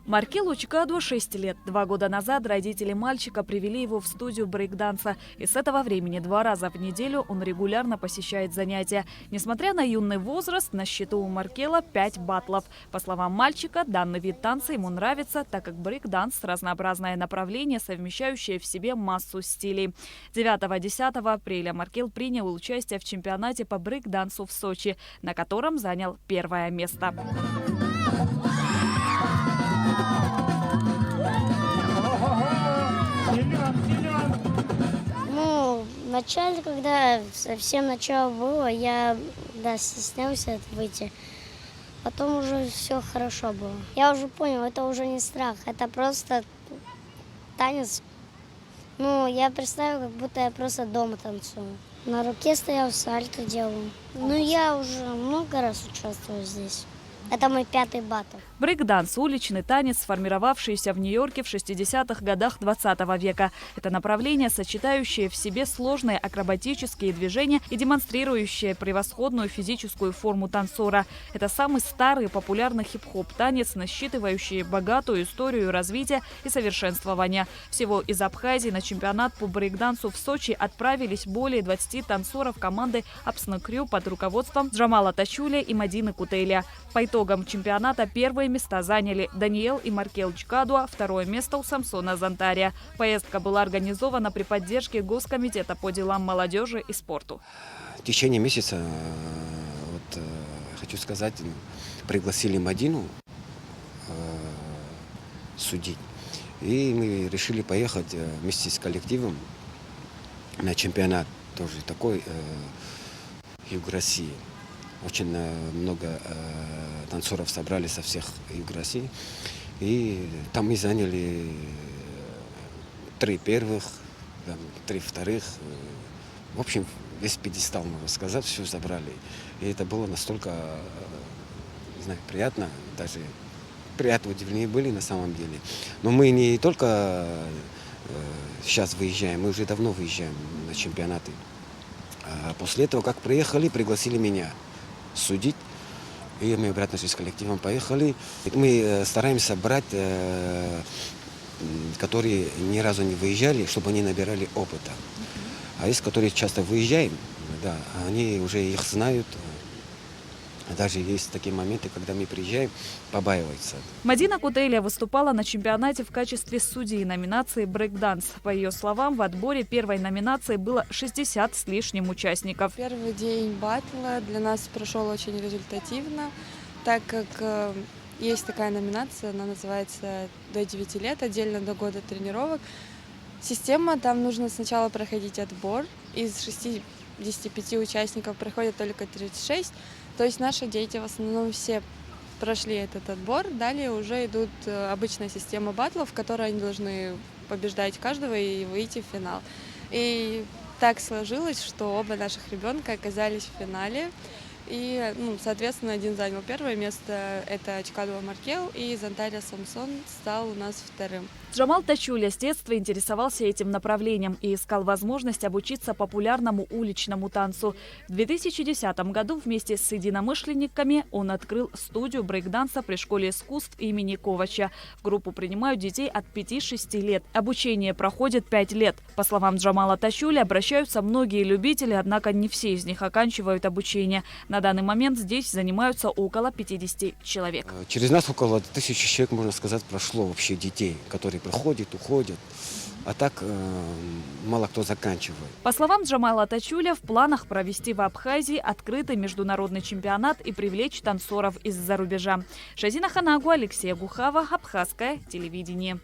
Маркелу Чкаду 6 лет. 2 года назад родители мальчика привели его в студию брейкданса. И с этого времени 2 раза в неделю он регулярно посещает занятия. Несмотря на юный возраст, на счету у Маркела 5 батлов. По словам мальчика, данный вид танца ему нравится, так как брейкданс – разнообразное направление, совмещающее в себе массу стилей. 9-10 апреля Маркел принял участие в чемпионате по брейкдансу в Сочи, на котором занял 1-е место. Вначале, когда совсем начало было, я стеснялся выйти. Потом уже все хорошо было. Я уже понял, это уже не страх, это просто танец. Я представил, как будто я просто дома танцую. На руке стоял, сальто делал. Я уже много раз участвую здесь. Это мой 5-й батл. Брейкданс – уличный танец, сформировавшийся в Нью-Йорке в 60-х годах 20 века. Это направление, сочетающее в себе сложные акробатические движения и демонстрирующее превосходную физическую форму танцора. Это самый старый и популярный хип-хоп танец, насчитывающий богатую историю развития и совершенствования. Всего из Абхазии на чемпионат по брейкдансу в Сочи отправились более 20 танцоров команды Абсна Крю под руководством Джамала Тачуля и Мадины Кутейля. По итогам чемпионата 1-е места заняли Даниэл и Маркел Чкаду, 2-е место у Самсона Зантария. Поездка была организована при поддержке Госкомитета по делам молодежи и спорту. В течение месяца, хочу сказать, пригласили Мадину судить. И мы решили поехать вместе с коллективом на чемпионат, тоже такой, Юг России. Очень много танцоров собрали со всех Юг России. И там мы заняли 3 первых, 3 вторых. В общем, весь пьедестал, можно сказать, все забрали. И это было настолько, не знаю, приятно, даже приятно удивлены были на самом деле. Но мы не только сейчас выезжаем, мы уже давно выезжаем на чемпионаты. А после этого, как приехали, пригласили меня судить. И мы обратно с коллективом поехали. Мы стараемся брать, которые ни разу не выезжали, чтобы они набирали опыта. А из которых часто выезжаем, они уже их знают. Даже есть такие моменты, когда мы приезжаем, побаиваются. Мадина Кутейля выступала на чемпионате в качестве судьи номинации «Брейкданс». По ее словам, в отборе 1-й номинации было 60 с лишним участников. Первый день батла для нас прошел очень результативно, так как есть такая номинация, она называется «До 9 лет», отдельно до года тренировок. Система, там нужно сначала проходить отбор. Из 65 участников проходят только 36. То есть наши дети в основном все прошли этот отбор. Далее уже идут обычная система батлов, в которой они должны побеждать каждого и выйти в финал. И так сложилось, что оба наших ребенка оказались в финале. И, соответственно, один занял 1-е место, это Чкаду Маркел, и Зантария Самсон стал у нас 2-м. Джамал Тачуля с детства интересовался этим направлением и искал возможность обучиться популярному уличному танцу. В 2010 году вместе с единомышленниками он открыл студию брейкданса при школе искусств имени Ковача. В группу принимают детей от 5-6 лет. Обучение проходит 5 лет. По словам Джамала Тачуля, обращаются многие любители, однако не все из них оканчивают обучение. На данный момент здесь занимаются около 50 человек. Через нас около 1000 человек, можно сказать, прошло вообще детей, которые приходят, уходят. А так мало кто заканчивает. По словам Джамала Тачуля, в планах провести в Абхазии открытый международный чемпионат и привлечь танцоров из-за рубежа. Шазина Ханагу, Алексей Гухава, Абхазское телевидение.